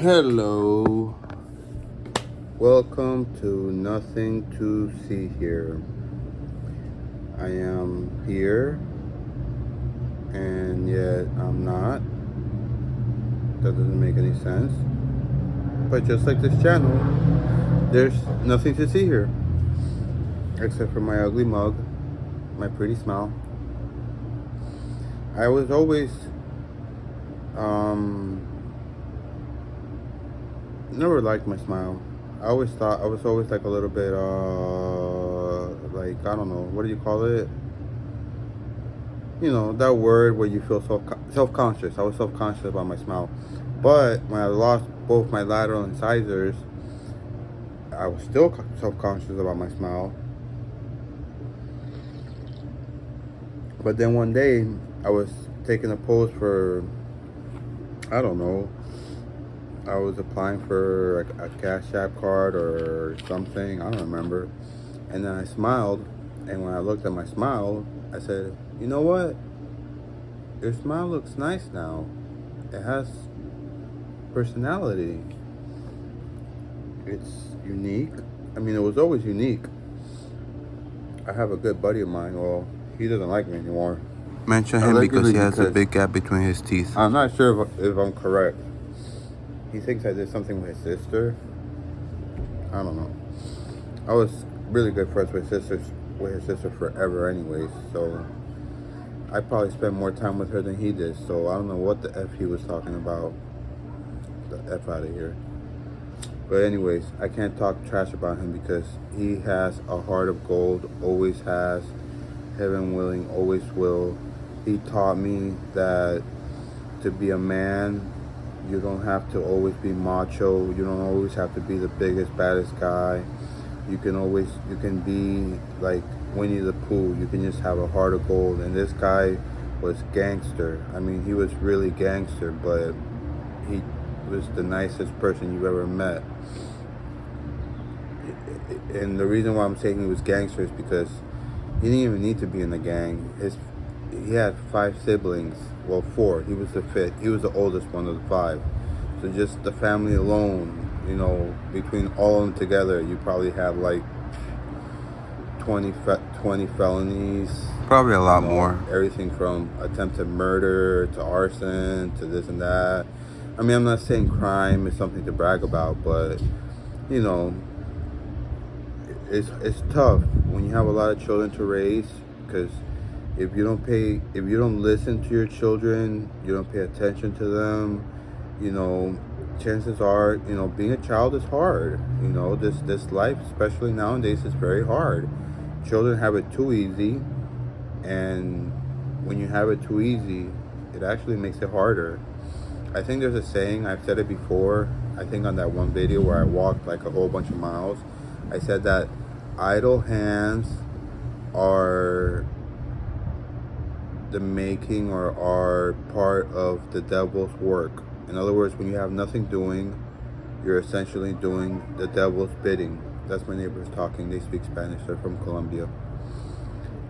Hello, welcome to Nothing to See Here. I am here and yet I'm not. That doesn't make any sense. But just like this channel, there's nothing to see here except for my ugly mug, my pretty smile. I was always never liked my smile. I always thought I was always like a little bit like, I don't know, what do you call it? You know, that word where you feel self-conscious. I was self-conscious about my smile. But when I lost both my lateral incisors, I was still self-conscious about my smile. But then one day, I was taking a pose for, I don't know, I was applying for a Cash App card or something, I don't remember. And then I smiled, and when I looked at my smile, I said, you know what? Your smile looks nice now. It has personality. It's unique. I mean, it was always unique. I have a good buddy of mine. Well, he doesn't like me anymore. Mention him because he has a big gap between his teeth. I'm not sure if I'm correct. He thinks I did something with his sister. I don't know. I was really good friends with his sister forever anyways, so I probably spent more time with her than he did, so I don't know what the F he was talking about. The F out of here. But anyways, I can't talk trash about him because he has a heart of gold, always has, heaven willing, always will. He taught me that to be a man, you don't have to always be macho. You don't always have to be the biggest, baddest guy. You can be like Winnie the Pooh. You can just have a heart of gold. And this guy was gangster. I mean, he was really gangster, but he was the nicest person you've ever met. And the reason why I'm saying he was gangster is because he didn't even need to be in the gang. He had 5 siblings. Well, 4. He was the 5th. He was the oldest one of the 5. So just the family alone, you know, between all of them together, you probably had like 20 felonies. Probably a lot more. Everything from attempted murder to arson to this and that. I mean, I'm not saying crime is something to brag about, but, you know, it's tough when you have a lot of children to raise, because if you don't listen to your children, you don't pay attention to them, you know, chances are, you know, being a child is hard. You know, this life, especially nowadays, is very hard. Children have it too easy, and when you have it too easy, it actually makes it harder. I think there's a saying, I've said it before, I think on that one video where I walked like a whole bunch of miles, I said that idle hands are the making or are part of the devil's work. In other words, when you have nothing doing, you're essentially doing the devil's bidding. That's my neighbors talking. They speak Spanish. They're from Colombia.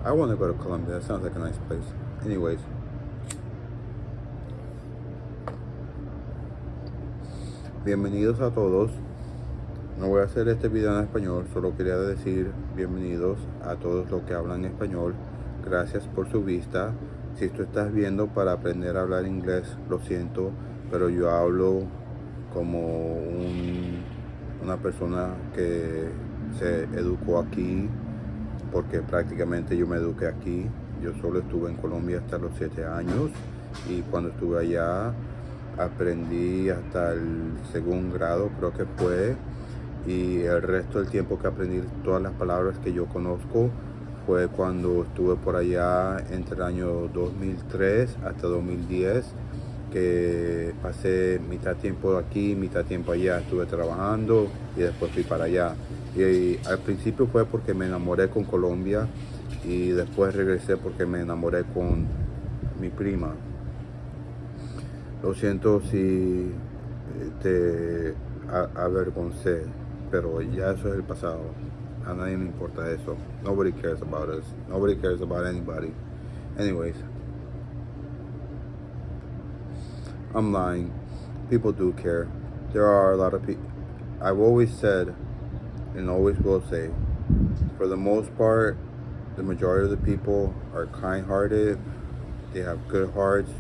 I want to go to Colombia. That sounds like a nice place. Anyways. Bienvenidos a todos. No voy a hacer este video en español. Solo quería decir bienvenidos a todos los que hablan español. Gracias por su vista. Si tú estás viendo para aprender a hablar inglés, lo siento, pero yo hablo como una persona que se educó aquí, porque prácticamente yo me eduqué aquí. Yo solo estuve en Colombia hasta los 7 años, y cuando estuve allá aprendí hasta el 2º grado, creo que fue, y el resto del tiempo que aprendí todas las palabras que yo conozco fue cuando estuve por allá entre el año 2003 hasta 2010, que pasé mitad tiempo aquí, mitad tiempo allá, estuve trabajando y después fui para allá. Y al principio fue porque me enamoré con Colombia, y después regresé porque me enamoré con mi prima. Lo siento si te avergoncé, pero ya eso es el pasado. A nadie me importa eso. Nobody cares about us. Nobody cares about anybody. Anyways, I'm lying. People do care. there are a lot of people. I've always said, and always will say, for the most part, the majority of the people are kind-hearted. They have good hearts.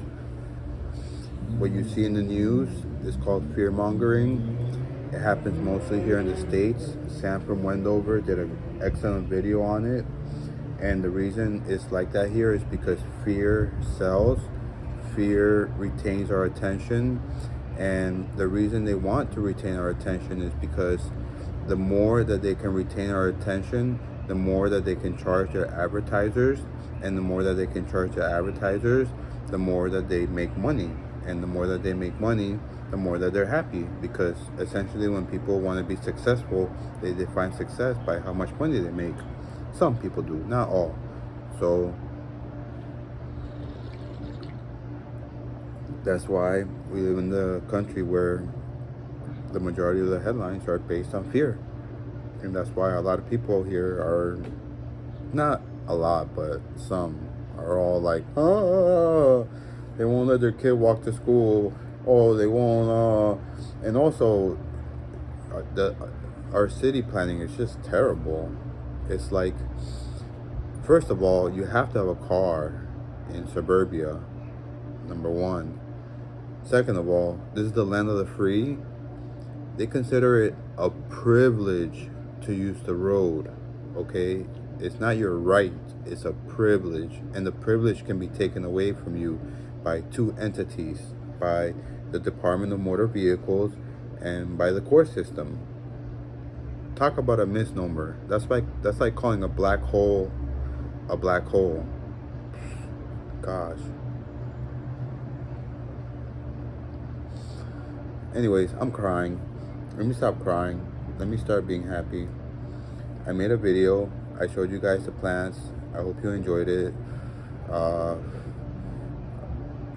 What you see in the news is called fear-mongering. It happens mostly here in the States. Sam from Wendover did an excellent video on it. And the reason it's like that here is because fear sells. Fear retains our attention. And the reason they want to retain our attention is because the more that they can retain our attention, the more that they can charge their advertisers. And the more that they can charge their advertisers, the more that they make money. And the more that they make money, the more that they're happy. Because essentially when people want to be successful, they define success by how much money they make. Some people do, not all. So that's why we live in the country where the majority of the headlines are based on fear. And that's why a lot of people here are, not a lot, but some are all like, oh, they won't let their kid walk to school. Oh, they won't. And also, our city planning is just terrible. It's like, first of all, you have to have a car in suburbia, number one. Second of all, this is the land of the free. They consider it a privilege to use the road, okay? It's not your right, it's a privilege. And the privilege can be taken away from you by two entities, by the Department of Motor Vehicles and by the court system. Talk about a misnomer. That's like calling a black hole a black hole. Gosh. Anyways, I'm crying. Let me stop crying. Let me start being happy. I made a video. I showed you guys the plans. I hope you enjoyed it.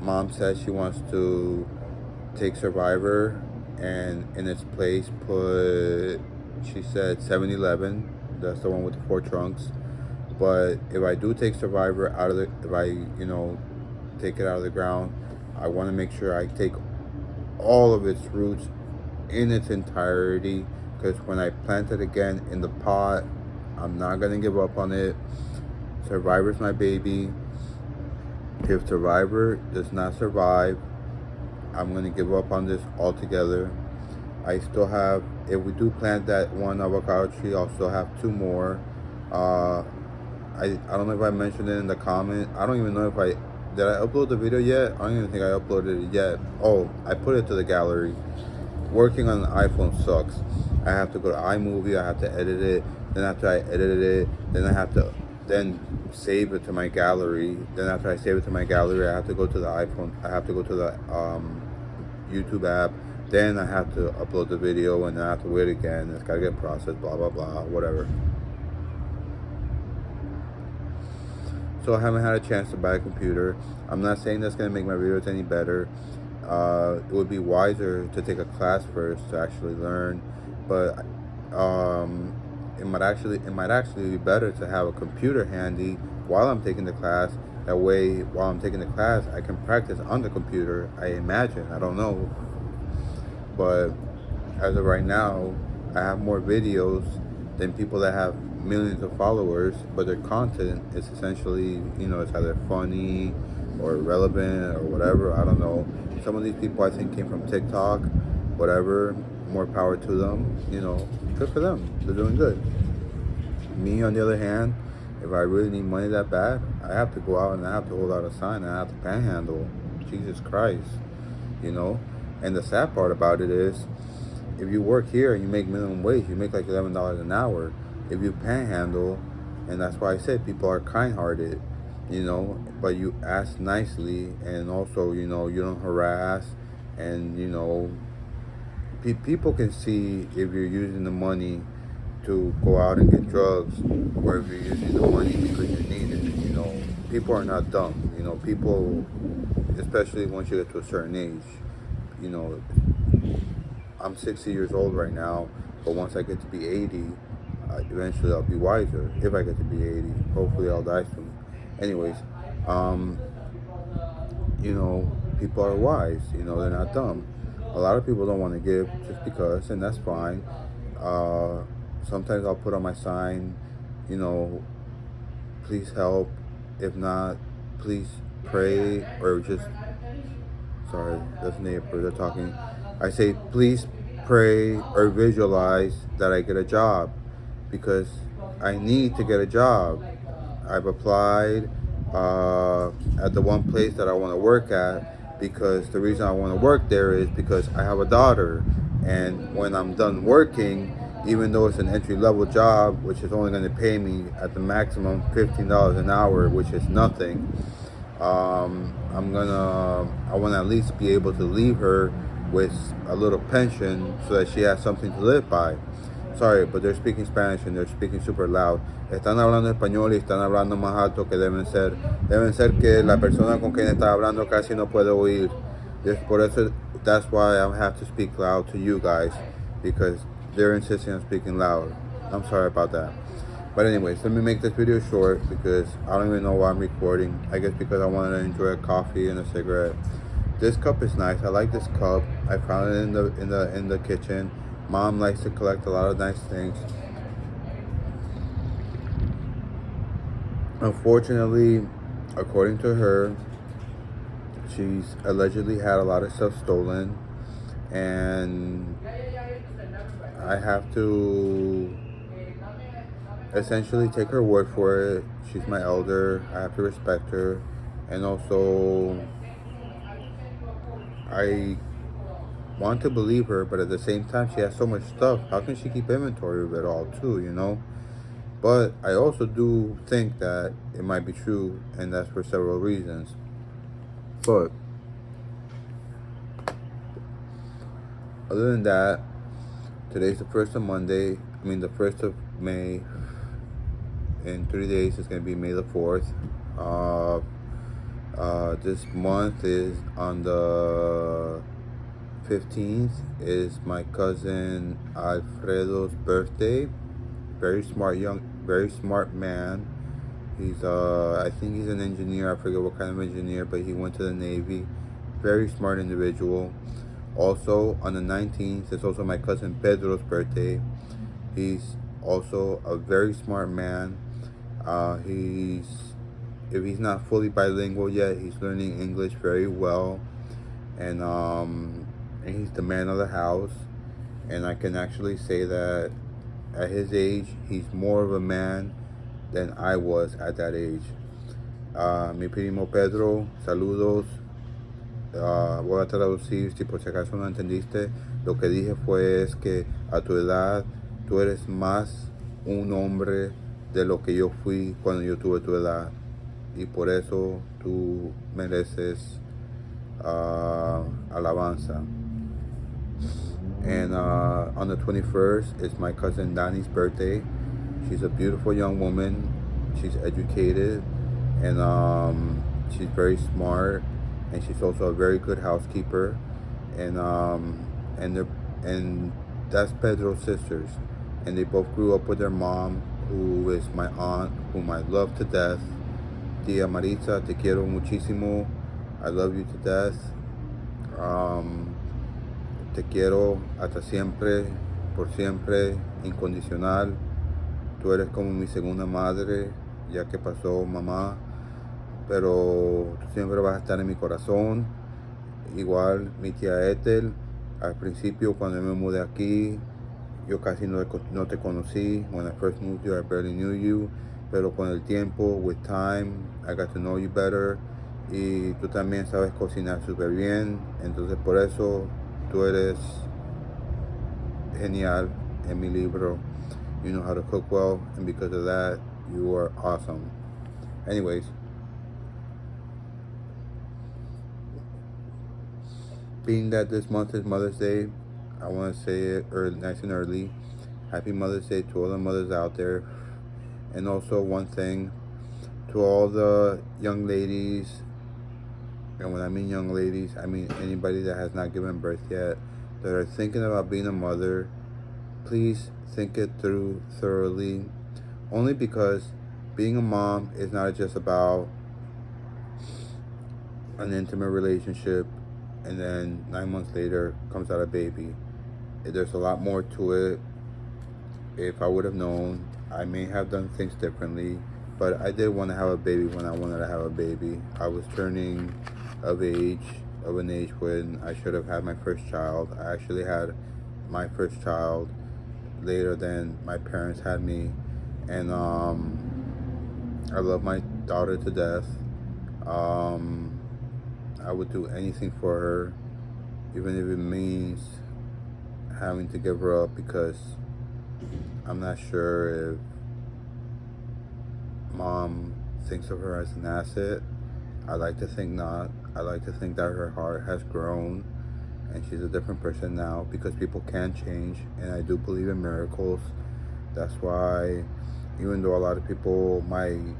Mom says she wants to take Survivor and in its place put, she said 7-Eleven. That's the one with the 4 trunks. But if I do take Survivor out of the, if I, take it out of the ground, I want to make sure I take all of its roots in its entirety, because when I plant it again in the pot, I'm not going to give up on it. Survivor's my baby. If Survivor does not survive, I'm going to give up on this altogether. I still have, if we do plant that one avocado tree, I'll still have 2 more. I don't know if I mentioned it in the comment. I don't even know if did I upload the video yet? I don't even think I uploaded it yet. Oh, I put it to the gallery. Working on an iPhone sucks. I have to go to iMovie, I have to edit it. Then after I edited it, then I have to save it to my gallery. Then after I save it to my gallery, I have to go to the iPhone. I have to go to the YouTube app. Then I have to upload the video, and then I have to wait again. It's gotta get processed, blah, blah, blah, whatever. So I haven't had a chance to buy a computer. I'm not saying that's gonna make my videos any better. It would be wiser to take a class first to actually learn, but it might actually be better to have a computer handy while I'm taking the class. That way, while I'm taking the class, I can practice on the computer. I imagine, I don't know, but as of right now, I have more videos than people that have millions of followers, but their content is essentially, it's either funny or relevant or whatever. I don't know. Some of these people I think came from TikTok, whatever. More power to them. Good for them. They're doing good. Me, on the other hand, if I really need money that bad, I have to go out and I have to hold out a sign and I have to panhandle. Jesus Christ, And the sad part about it is, if you work here and you make minimum wage, you make like $11 an hour. If you panhandle, and that's why I said people are kind-hearted, but you ask nicely, and also, you don't harass, and, people can see if you're using the money to go out and get drugs, or if you're using the money because you need it. People are not dumb. People, especially once you get to a certain age, I'm 60 years old right now, but once I get to be 80, eventually I'll be wiser. If I get to be 80, hopefully I'll die soon. Anyways, people are wise. They're not dumb. A lot of people don't want to give just because, and that's fine. Sometimes I'll put on my sign, you know, please help. If not, please pray, or just, sorry, that's neighbor, they're talking. I say, please pray or visualize that I get a job, because I need to get a job. I've applied at the one place that I want to work at, because the reason I want to work there is because I have a daughter. And when I'm done working, even though it's an entry-level job, which is only going to pay me at the maximum $15 an hour, which is nothing, I want to at least be able to leave her with a little pension so that she has something to live by. Sorry, but they're speaking Spanish and they're speaking super loud. Están hablando español y están hablando más alto que deben ser. Deben ser que la persona con quien está hablando casi no puede oír. Por eso, that's why I have to speak loud to you guys, because they're insisting on speaking loud. I'm sorry about that. But anyways, let me make this video short because I don't even know why I'm recording. I guess because I wanted to enjoy a coffee and a cigarette. This cup is nice. I like this cup. I found it in the kitchen. Mom likes to collect a lot of nice things. Unfortunately, according to her, she's allegedly had a lot of stuff stolen, and I have to essentially take her word for it. She's my elder. I have to respect her. And also, I want to believe her, but at the same time, she has so much stuff. How can she keep inventory of it all too, you know? But I also do think that it might be true, and that's for several reasons. But other than that, today's the 1st of the 1st of May. In 3 days, it's going to be May the 4th. This month is on the 15th is my cousin Alfredo's birthday. Very smart man. He's I think he's an engineer. I forget what kind of engineer, but he went to the Navy. Very smart individual. Also on the 19th is also my cousin Pedro's birthday. He's also a very smart man. If he's not fully bilingual yet, he's learning English very well, and he's the man of the house. And I can actually say that at his age, he's more of a man than I was at that age. Mi primo Pedro, saludos. Voy a traducir si por si acaso no entendiste. Lo que dije fue es que a tu edad tú eres más un hombre de lo que yo fui cuando yo tuve tu edad, y por eso tú mereces alabanza. And on the 21st is my cousin Dani's birthday. She's a beautiful young woman. She's educated, and she's very smart, and she's also a very good housekeeper. And that's Pedro's sisters, and they both grew up with their mom, who is my aunt, whom I love to death. Tia Maritza, te quiero muchísimo. I love you to death. Te quiero hasta siempre, por siempre, incondicional. Tú eres como mi segunda madre, ya que pasó mamá, pero tú siempre vas a estar en mi corazón. Igual mi tía Ethel, al principio cuando yo me mudé aquí, yo casi no te conocí. When I first moved here, I barely knew you. Pero con el tiempo, with time, I got to know you better. Y tú también sabes cocinar súper bien. Entonces por eso tú eres genial en mi libro. You know how to cook well, and because of that, you are awesome. Anyways, being that this month is Mother's Day, I want to say it nice and early. Happy Mother's Day to all the mothers out there. And also one thing, to all the young ladies, and when I mean young ladies, I mean anybody that has not given birth yet, that are thinking about being a mother, please think it through thoroughly. Only because being a mom is not just about an intimate relationship. and then 9 months later comes out a baby. There's a lot more to it. If I would have known, I may have done things differently, but I did want to have a baby when I wanted to have a baby. I was turning of an age when I should have had my first child. I actually had my first child later than my parents had me, and I love my daughter to death. I would do anything for her, even if it means having to give her up, because I'm not sure if mom thinks of her as an asset. I like to think not. I like to think that her heart has grown and she's a different person now, because people can change, and I do believe in miracles. That's why, even though a lot of people might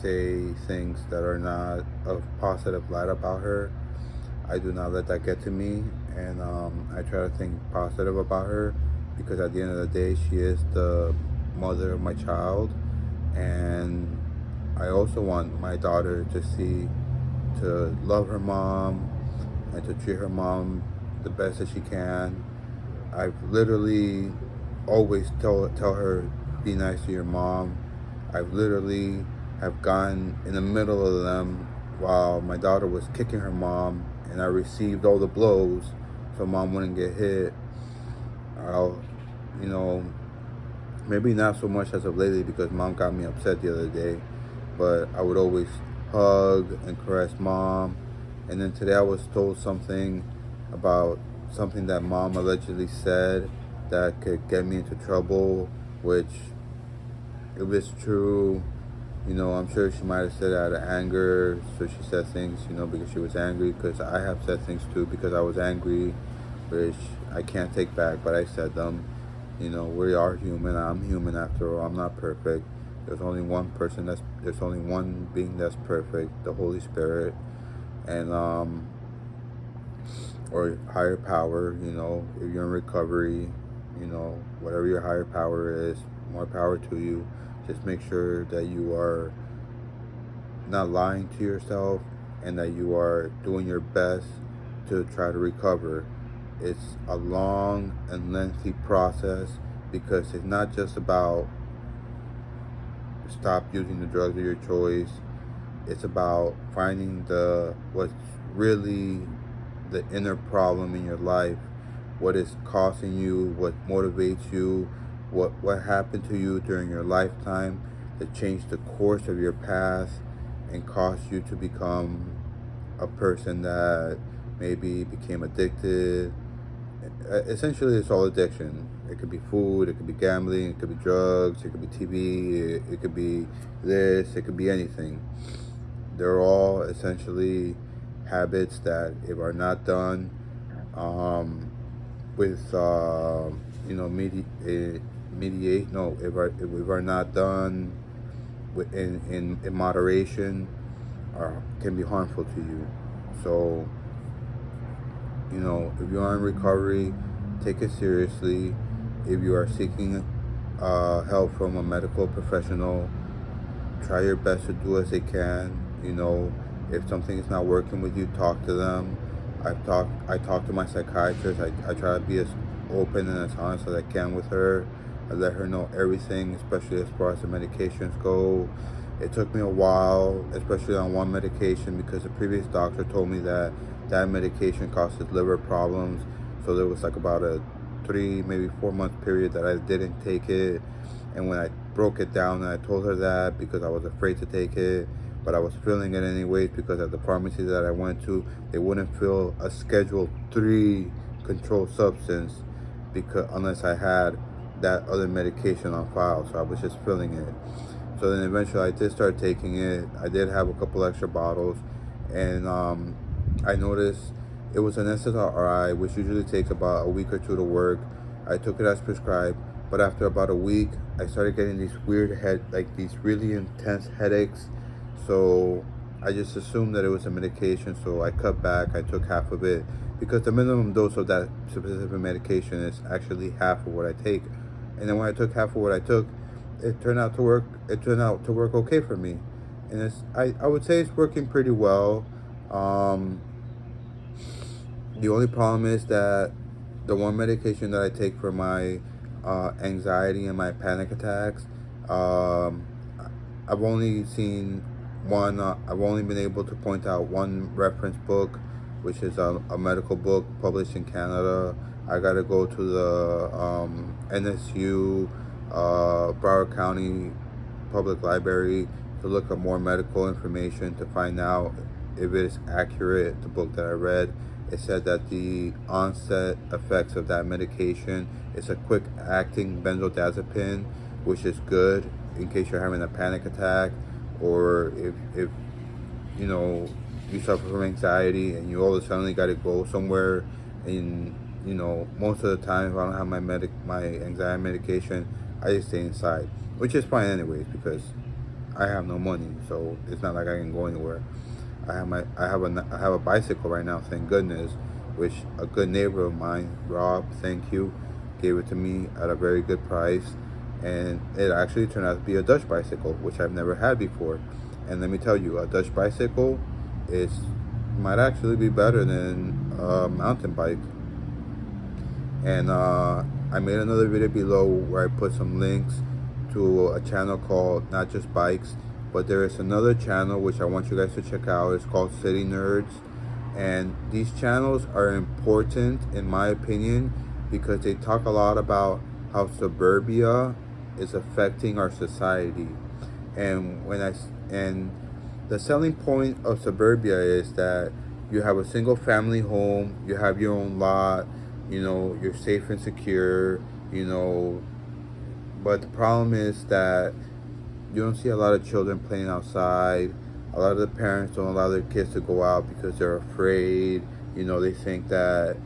say things that are not of positive light about her, I do not let that get to me, and I try to think positive about her, because at the end of the day, she is the mother of my child, and I also want my daughter to love her mom and to treat her mom the best that she can. I've literally always tell her, be nice to your mom. I've literally have gone in the middle of them while my daughter was kicking her mom, and I received all the blows so mom wouldn't get hit. I'll, you know, maybe not so much as of lately, because mom got me upset the other day, but I would always hug and caress mom. And then today I was told something about something that mom allegedly said that could get me into trouble, which, if it's true, I'm sure she might have said it out of anger. So she said things, because she was angry, because I have said things too because I was angry, which I can't take back, but I said them. We are human. I'm human after all. I'm not perfect. There's only one being that's perfect, the Holy Spirit, and or higher power. If you're in recovery, whatever your higher power is, more power to you. Just make sure that you are not lying to yourself, and that you are doing your best to try to recover. It's a long and lengthy process, because it's not just about stop using the drugs of your choice. It's about finding what's really the inner problem in your life, what is causing you, what motivates you, what happened to you during your lifetime that changed the course of your path and caused you to become a person that maybe became addicted. Essentially, it's all addiction. It could be food, it could be gambling, it could be drugs, it could be TV, it could be this, it could be anything. They're all essentially habits that, if are not done with if are not done in moderation, can be harmful to you. So, if you are in recovery, take it seriously. If you are seeking help from a medical professional, try your best to do as they can. If something is not working with you, talk to them. I talk to my psychiatrist. I try to be as open and as honest as I can with her. I let her know everything, especially as far as the medications go. It took me a while, especially on one medication, because the previous doctor told me that medication causes liver problems. So there was like about a 3, maybe 4 month period that I didn't take it. And when I broke it down, and I told her that because I was afraid to take it, but I was filling it anyways, because at the pharmacy that I went to, they wouldn't fill a Schedule 3 controlled substance unless I had that other medication on file. So I was just filling it. So then eventually I did start taking it. I did have a couple extra bottles, and I noticed it was an SSRI, which usually takes about a week or 2 to work. I took it as prescribed, but after about a week, I started getting these weird these really intense headaches. So I just assumed that it was a medication, so I cut back. I took half of it, because the minimum dose of that specific medication is actually half of what I take. And then when I took half of what I took, it turned out to work. It turned out to work okay for me, and I would say it's working pretty well. The only problem is that the one medication that I take for my anxiety and my panic attacks, um, I've only seen one. I've only been able to point out one reference book, which is a medical book published in Canada. I gotta go to the NSU, Broward County Public Library to look up more medical information to find out if it's accurate. The book that I read, it said that the onset effects of that medication is a quick acting benzodiazepine, which is good in case you're having a panic attack, or if you know you suffer from anxiety and you all of a sudden got to go somewhere. And most of the time if I don't have my anxiety medication, I just stay inside, which is fine anyways because I have no money, so it's not like I can go anywhere. I have a bicycle right now, thank goodness, which a good neighbor of mine, Rob, thank you, gave it to me at a very good price, and it actually turned out to be a Dutch bicycle, which I've never had before. And let me tell you, a Dutch bicycle might actually be better than a mountain bike. And I made another video below where I put some links to a channel called Not Just Bikes, but there is another channel which I want you guys to check out. It's called City Nerds, and these channels are important in my opinion because they talk a lot about how suburbia is affecting our society. And the selling point of suburbia is that you have a single family home, you have your own lot, you're safe and secure, but the problem is that you don't see a lot of children playing outside. A lot of the parents don't allow their kids to go out because they're afraid. They think that,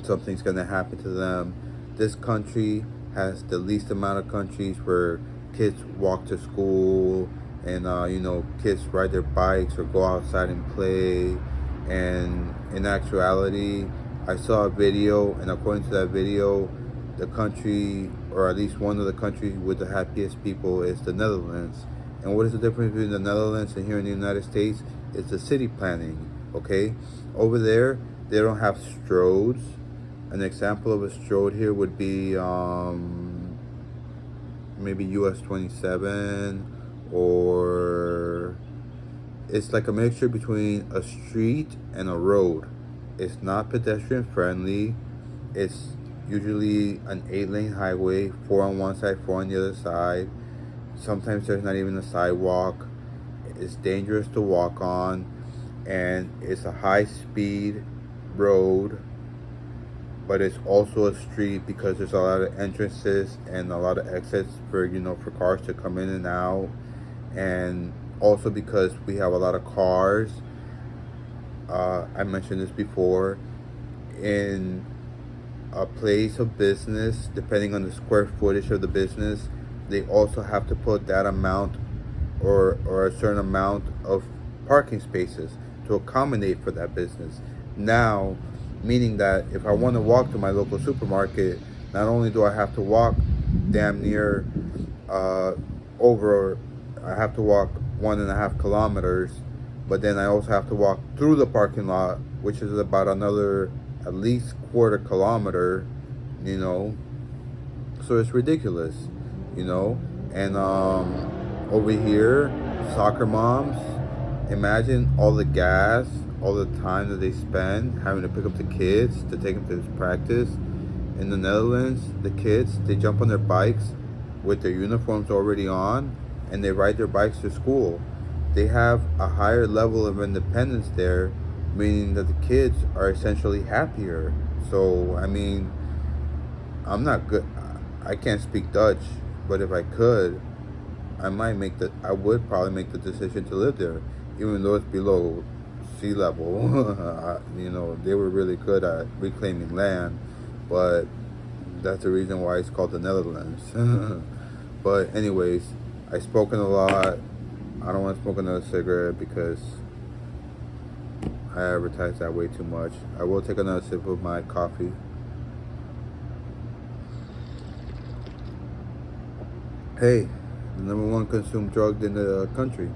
something's going to happen to them. This country has the least amount of countries where kids walk to school and, kids ride their bikes or go outside and play. And in actuality, I saw a video, and according to that video, the country, or at least one of the countries with the happiest people, is the Netherlands. And what is the difference between the Netherlands and here in the United States? It's the city planning, okay? Over there, they don't have stroads. An example of a stroad here would be maybe US 27, or it's like a mixture between a street and a road. It's not pedestrian friendly. It's usually an 8-lane highway, 4 on one side, 4 on the other side. Sometimes there's not even a sidewalk. It's dangerous to walk on, and it's a high-speed road, but it's also a street because there's a lot of entrances and a lot of exits for for cars to come in and out, and also because we have a lot of cars. I mentioned this before. In a place of business, depending on the square footage of the business, they also have to put that amount or a certain amount of parking spaces to accommodate for that business. Now, meaning that if I want to walk to my local supermarket, not only do I have to walk damn near I have to walk 1.5 kilometers, but then I also have to walk through the parking lot, which is about another at least quarter kilometer, so it's ridiculous, and over here, soccer moms, imagine all the gas, all the time that they spend having to pick up the kids to take them to this practice. In the Netherlands, the kids, they jump on their bikes with their uniforms already on, and they ride their bikes to school. They have a higher level of independence there, meaning that the kids are essentially happier. So, I'm not good. I can't speak Dutch, but if I could, I would probably make the decision to live there, even though it's below sea level. They were really good at reclaiming land, but that's the reason why it's called the Netherlands. But anyways, I've spoken a lot. I don't want to smoke another cigarette because I advertise that way too much. I will take another sip of my coffee. Hey, the number one consumed drug in the country.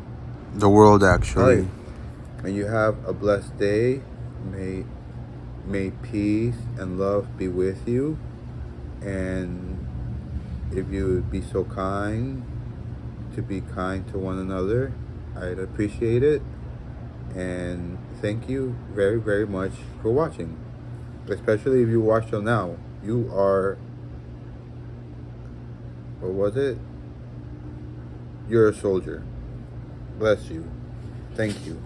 The world, actually. Hi. And you have a blessed day, May peace and love be with you. And if you would be so kind to be kind to one another, I'd appreciate it. And thank you very, very much for watching. Especially if you watched till now. You are, what was it? You're a soldier. Bless you. Thank you.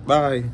Bye.